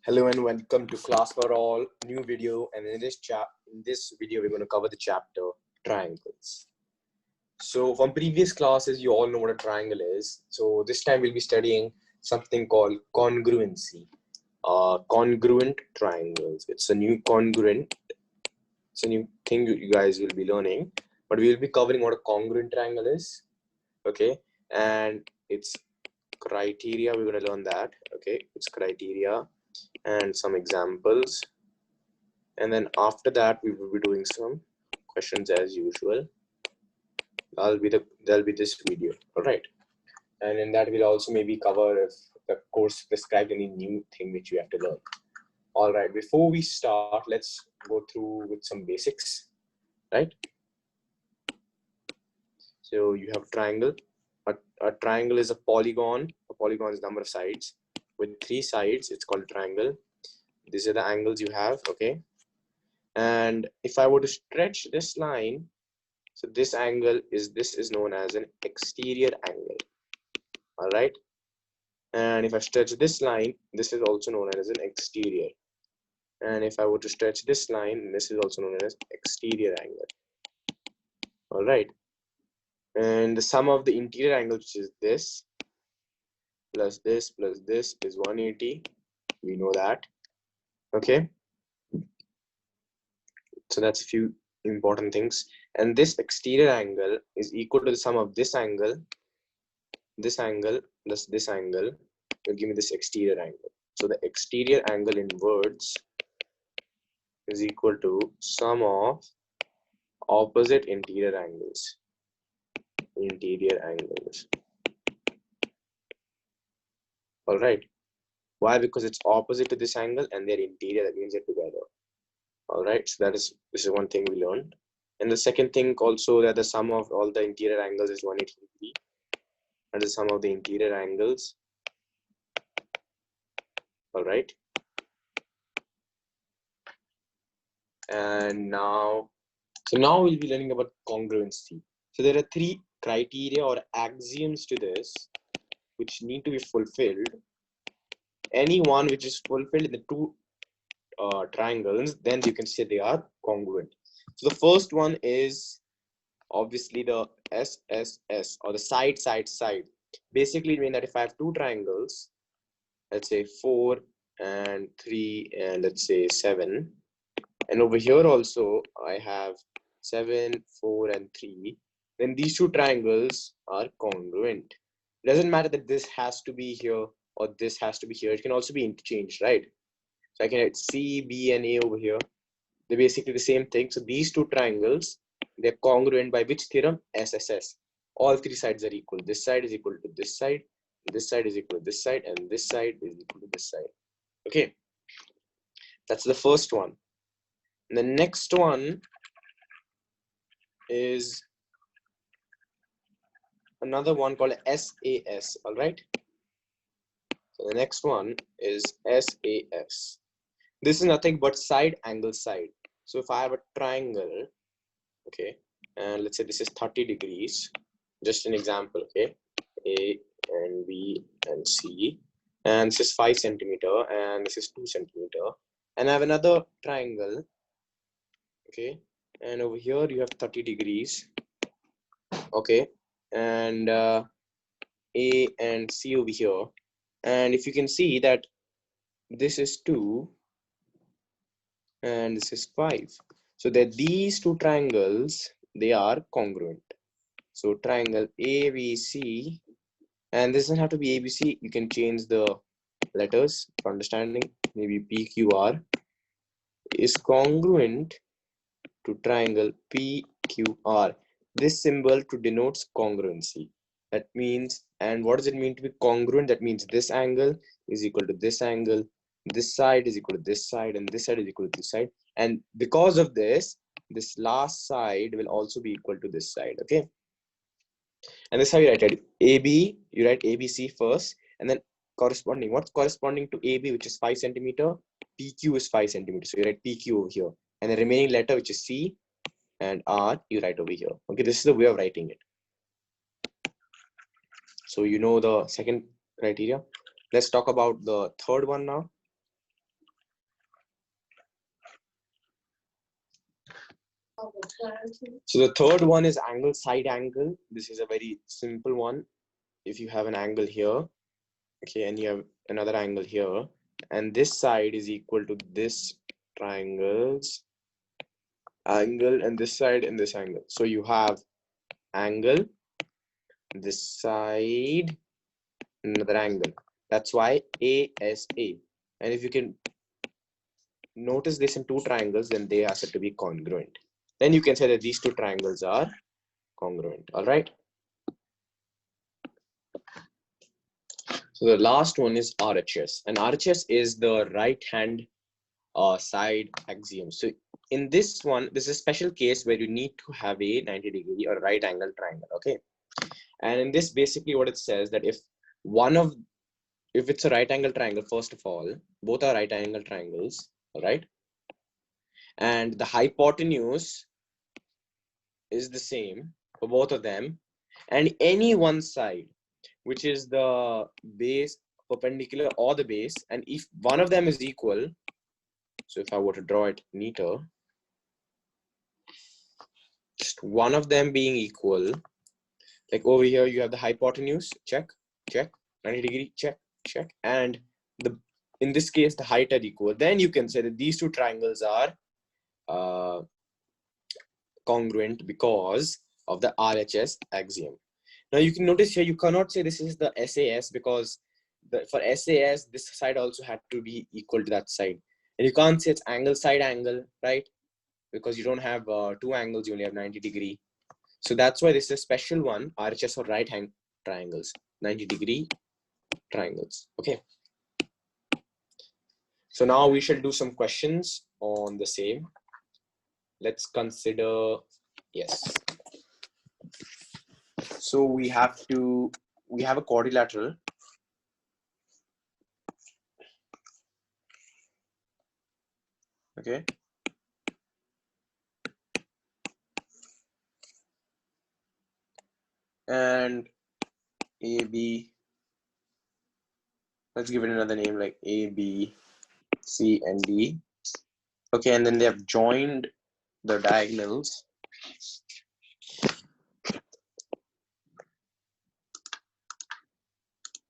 Hello and welcome to Class for All, new video, and in this video we're going to cover the chapter triangles. So from previous classes you all know what a triangle is. So this time we'll be studying something called congruency. Congruent triangles. It's a new thing you guys will be learning, but we will be covering what a congruent triangle is. Okay, and its criteria, we're going to learn that. Okay, its criteria and some examples, and then after that we will be doing some questions as usual. There'll be this video. All right, and in that we'll also maybe cover if the course prescribed any new thing which you have to learn. All right, before we start, let's go through with some basics, right? So you have a triangle. A triangle is a polygon. A polygon is number of sides. With 3 sides, it's called a triangle. These are the angles you have. Okay, and if I were to stretch this line, so this is known as an exterior angle. All right, and if I stretch this line, this is also known as an exterior, and if I were to stretch this line, this is also known as exterior angle. All right, and the sum of the interior angles, which is this plus this is 180. We know that. Okay, so that's a few important things. And this exterior angle is equal to the sum of this angle plus this angle will give me this exterior angle. So the exterior angle in words is equal to sum of opposite interior angles. All right, why? Because it's opposite to this angle and they're interior, that means they're together. All right, so this is one thing we learned. And the second thing also, that the sum of all the interior angles is 180 degree, and the sum of the interior angles. All right, and now we'll be learning about congruency. So there are 3 criteria or axioms to this which need to be fulfilled. Any one which is fulfilled in the 2 triangles, then you can say they are congruent. So the first one is obviously the SSS, or the side. Basically it means that if I have 2 triangles, let's say 4 and 3 and let's say 7, and over here also I have 7, 4 and 3, then these 2 triangles are congruent. It doesn't matter that this has to be here or this has to be here. It can also be interchanged, right? So I can write C, B and A over here. They're basically the same thing. So these 2 triangles, they're congruent by which theorem? SSS. All 3 sides are equal. This side is equal to this side is equal to this side, and this side is equal to this side. Okay, that's the first one. And the next one is another one called SAS. All right, so the next one is SAS. This is nothing but side angle side. So if I have a triangle, okay, and let's say this is 30 degrees, just an example, okay, A and B and C, and this is 5 centimeter and this is 2 centimeter, and I have another triangle, okay, and over here you have 30 degrees, okay, and A and C over here, and if you can see that this is 2 and this is 5, so that these 2 triangles, they are congruent. So triangle ABC, and this doesn't have to be ABC, you can change the letters for understanding, maybe PQR, is congruent to triangle PQR. This symbol to denotes congruency. That means, and what does it mean to be congruent? That means this angle is equal to this angle, this side is equal to this side, and this side is equal to this side. And because of this, this last side will also be equal to this side, okay? And this is how you write it. AB, you write ABC first, and then corresponding. What's corresponding to AB, which is 5 centimeter? PQ is 5 centimeters. So you write PQ over here. And the remaining letter, which is C and R, you write over here. Okay, this is the way of writing it. So you know the second criteria. Let's talk about the third one now. So the third one is angle side angle. This is a very simple one. If you have an angle here, okay, and you have another angle here, and this side is equal to this triangle's angle, and this side and this angle. So you have angle, this side, another angle. That's why ASA. And if you can notice this in two triangles, then they are said to be congruent. Then you can say that these two triangles are congruent. All right. So the last one is RHS, and RHS is the right hand side axiom. So in this one, this is a special case where you need to have a 90-degree or right angle triangle. Okay. And in this, basically what it says that if it's a right angle triangle, first of all, both are right angle triangles, all right? And the hypotenuse is the same for both of them, and any one side, which is the base perpendicular or the base, and if one of them is equal, so if I were to draw it neater, just one of them being equal, like over here you have the hypotenuse, check, 90-degree, check, and in this case the height are equal, then you can say that these two triangles are congruent because of the RHS axiom. Now you can notice here you cannot say this is the SAS because for SAS this side also had to be equal to that side, and you can't say it's angle side angle, right? Because you don't have two angles, you only have 90-degree. So that's why this is a special one, RHS or right hand triangles, 90-degree triangles. Okay. So now we shall do some questions on the same. Let's consider, yes. So we have a quadrilateral. Okay. And AB, let's give it another name like A, B, C, and D. Okay, and then they have joined the diagonals.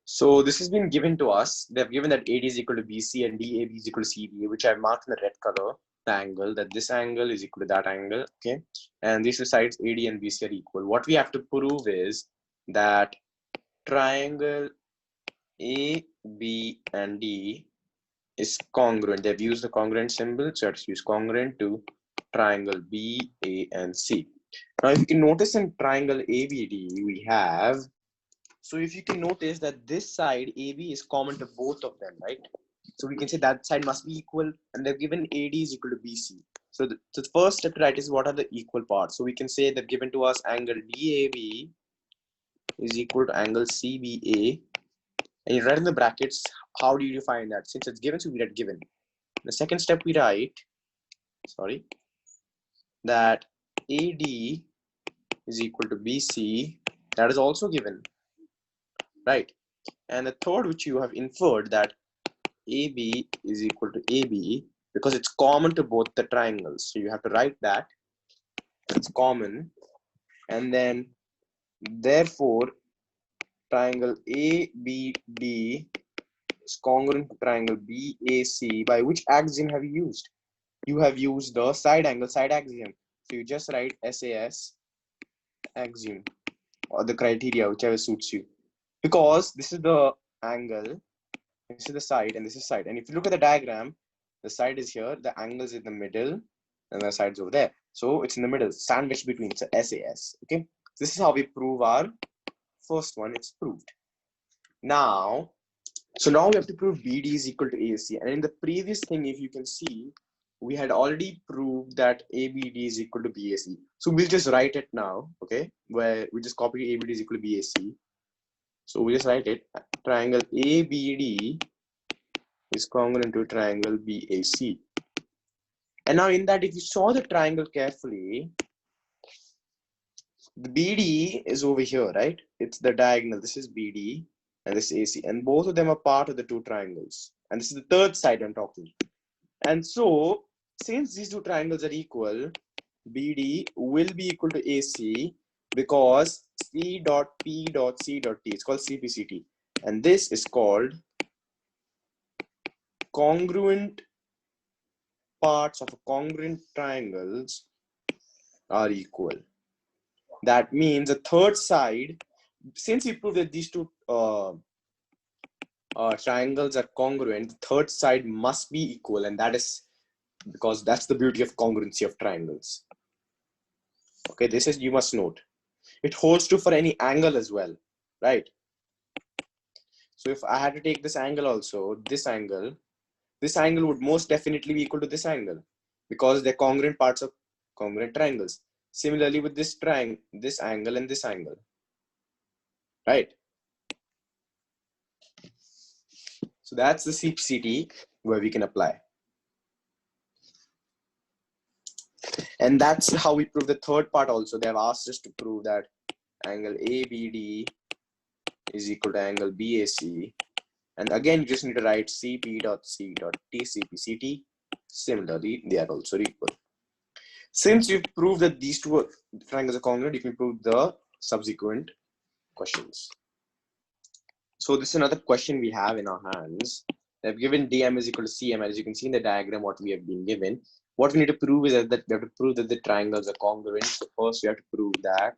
So this has been given to us. They have given that AD is equal to BC and DAB is equal to CD, which I marked in the red color, the angle, that this angle is equal to that angle, okay? And these two sides, AD and BC, are equal. What we have to prove is that triangle A, B, and D is congruent. They've used the congruent symbol, so let's use congruent to triangle B, A, and C. Now, if you can notice in triangle ABD, we have, so if you can notice that this side AB is common to both of them, right? So we can say that side must be equal, and they've given AD is equal to BC. So the first step to write is what are the equal parts. So we can say that given to us angle DAB is equal to angle CBA, and you write in the brackets, how do you define that? Since it's given, so we write given. The second step we write, that AD is equal to BC, that is also given, right? And the third, which you have inferred, that AB is equal to AB because it's common to both the triangles. So you have to write that it's common, and then therefore triangle ABD is congruent to triangle BAC. By which axiom have you used? You have used the side angle side axiom. So you just write SAS axiom or the criteria, whichever suits you, because this is the angle, this is the side, and this is side. And if you look at the diagram, the side is here, the angle is in the middle, and the side's over there. So it's in the middle, sandwiched between. So SAS. Okay. This is how we prove our first one. It's proved. Now, so now we have to prove BD is equal to AC. And in the previous thing, if you can see, we had already proved that ABD is equal to BAC. So we'll just write it now, okay? Where we just copy ABD is equal to BAC. So we just write it. Triangle ABD is congruent to triangle BAC. And now in that, if you saw the triangle carefully, the BD is over here, right? It's the diagonal. This is BD and this is AC. And both of them are part of the two triangles. And this is the third side I'm talking. And so, since these two triangles are equal, BD will be equal to AC because C dot P dot C dot T. It's called CPCT. And this is called congruent parts of congruent triangles are equal. That means the third side, since we proved that these two triangles are congruent, the third side must be equal, and that is because that's the beauty of congruency of triangles. Okay, this is, you must note, it holds true for any angle as well, right? So if I had to take this angle also, this angle would most definitely be equal to this angle because they're congruent parts of congruent triangles. Similarly with this triangle, this angle and this angle, right? So that's the CPCT where we can apply. And that's how we prove the third part also. They have asked us to prove that angle ABD is equal to angle BAC. And again, you just need to write CP dot C dot T CPCT. Similarly, they are also equal. Since you've proved that these two triangles are congruent, you can prove the subsequent questions. So this is another question we have in our hands. They've given DM is equal to CM. As you can see in the diagram, what we have been given. What we need to prove is that we have to prove that the triangles are congruent. So first we have to prove that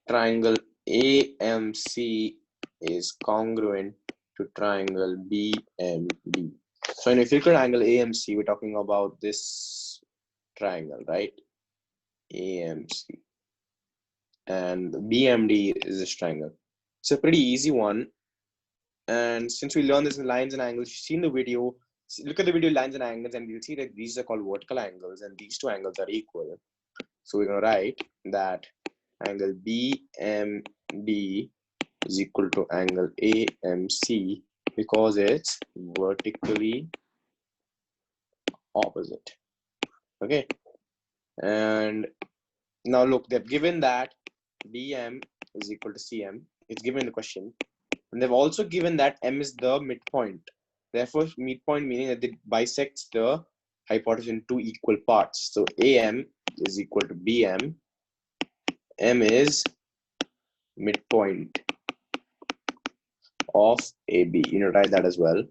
triangle AMC is congruent to triangle BMD. So if you look at angle AMC, we're talking about this triangle, right? AMC. And BMD is this triangle. It's a pretty easy one. And since we learned this in lines and angles, you've seen the video, look at the video lines and angles, and you'll see that these are called vertical angles and these two angles are equal. So we're going to write that angle BMD is equal to angle AMC because it's vertically opposite. Okay. And now look, they've given that BM is equal to CM. It's given in the question. And they've also given that M is the midpoint. Therefore, midpoint meaning that it bisects the hypotenuse in two equal parts. So AM is equal to BM. M is midpoint of AB. You know, write that as well.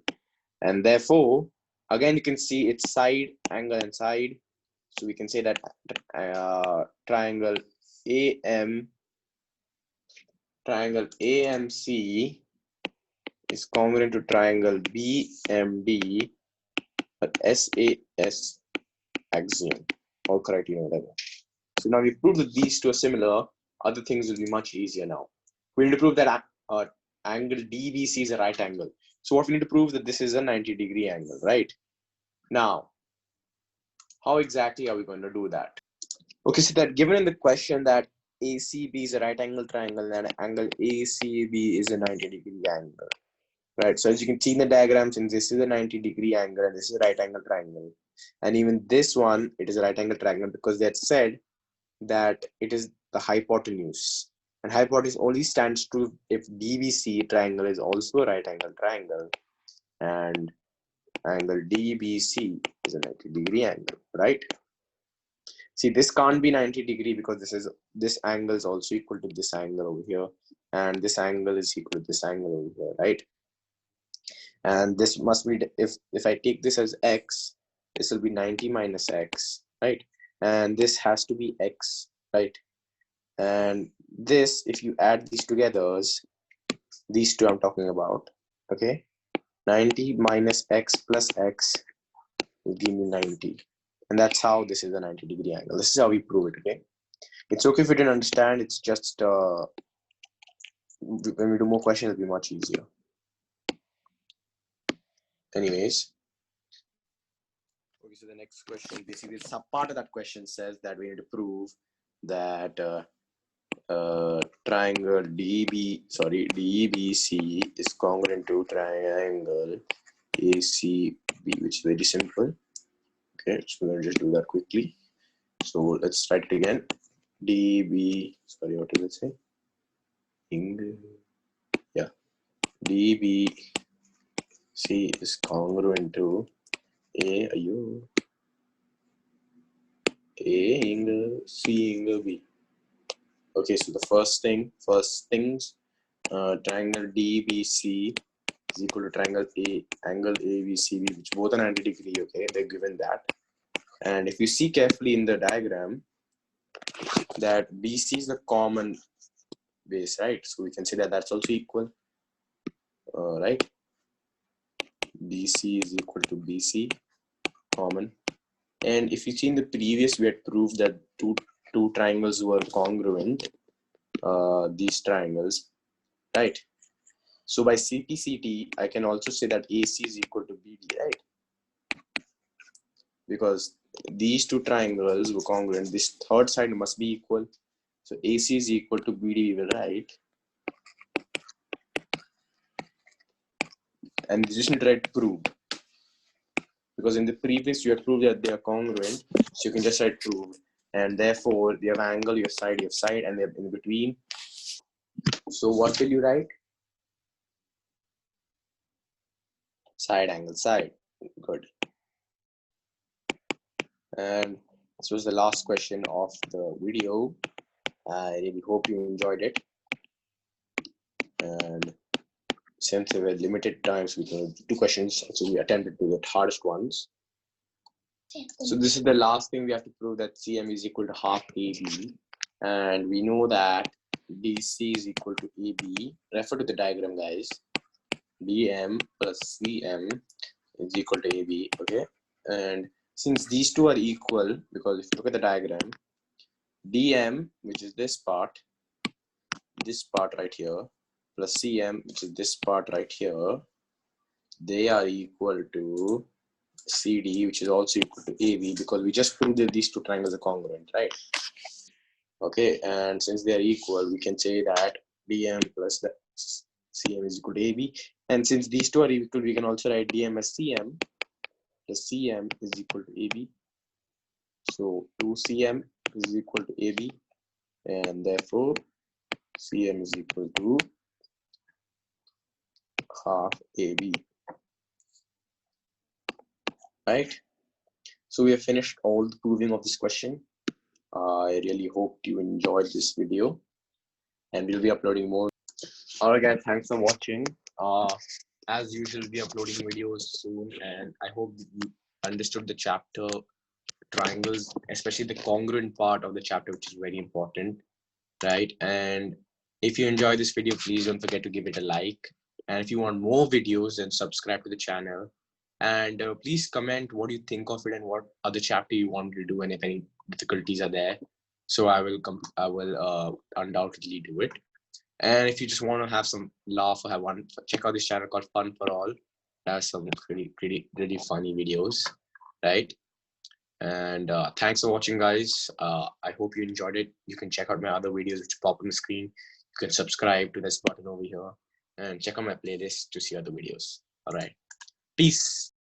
And therefore, again, you can see it's side, angle, and side. So we can say that triangle AMC is congruent to triangle BMD at SAS axiom or criterion, whatever. So now we prove that these two are similar. Other things will be much easier now. We need to prove that angle DBC is a right angle. So what we need to prove that this is a 90-degree angle, right? Now, how exactly are we going to do that? Okay, so that given in the question that ACB is a right angle triangle and angle ACB is a 90-degree angle, right? So as you can see in the diagram, since this is a 90-degree angle and this is a right angle triangle, and even this one, it is a right angle triangle because they had said that it is the hypotenuse, and hypotenuse only stands true if DBC triangle is also a right angle triangle and angle DBC is a 90-degree angle, right? See, this can't be 90-degree because this angle is also equal to this angle over here, and this angle is equal to this angle over here, right? And this must be, if I take this as x, this will be 90 minus x, right? And this has to be x, right? And this, if you add these together, these two I'm talking about, okay? 90 minus x plus x will give me 90. And that's how this is a 90-degree angle. This is how we prove it, okay? It's okay if you didn't understand. It's just when we do more questions, it'll be much easier. Anyways. Okay, so the next question, basically the sub part of that question says that we need to prove that triangle DBC is congruent to triangle ACB, which is very simple. Okay, so we're going to just do that quickly. So let's write it again. Sorry, what does it say? Yeah, DBC is congruent to A angle, C angle, B. Okay, so the first things, triangle DBC is equal to triangle angle ABCB, which both are 90 degree. Okay, they're given that. And if you see carefully in the diagram, that BC is the common base, right? So we can say that that's also equal, right? BC is equal to BC, common. And if you see in the previous, we had proved that two triangles were congruent, these triangles, right? So by CPCT, I can also say that AC is equal to BD, right? Because these two triangles were congruent. This third side must be equal. So AC is equal to BD, we will write. And you just need to write proved. Because in the previous, you have proved that they are congruent. So you can just write proved. And therefore, you have angle, you have side, and they're in between. So what will you write? Side, angle, side. Good. And this was the last question of the video. I really hope you enjoyed it. And since there were limited times, we can do 2 questions. So we attempted to the hardest ones. So this is the last thing we have to prove, that CM is equal to half AB. And we know that BC is equal to AB. Refer to the diagram, guys. BM plus CM is equal to AB. Okay. And since these two are equal, because if you look at the diagram, DM, which is this part right here, plus CM, which is this part right here, they are equal to CD, which is also equal to AB, because we just proved that these two triangles are congruent, right? Okay, and since they are equal, we can say that DM plus the CM is equal to AB. And since these two are equal, we can also write DM as CM. The CM is equal to AB. So 2CM is equal to AB, and therefore CM is equal to half AB. Right? So we have finished all the proving of this question. I really hope you enjoyed this video, and we'll be uploading more. Alright guys, thanks for watching. As usual, we'll be uploading videos soon, and I hope you understood the chapter triangles, especially the congruent part of the chapter, which is very important, right? And if you enjoy this video, please don't forget to give it a like. And if you want more videos, then subscribe to the channel. And please comment what you think of it and what other chapter you want to do, and if any difficulties are there. So I will undoubtedly do it. And if you just want to have some laugh or have one, check out this channel called Fun for All. That's some really funny videos, right? And thanks for watching, guys. I hope you enjoyed it. You can check out my other videos which pop on the screen. You can subscribe to this button over here and check out my playlist to see other videos. All right, peace.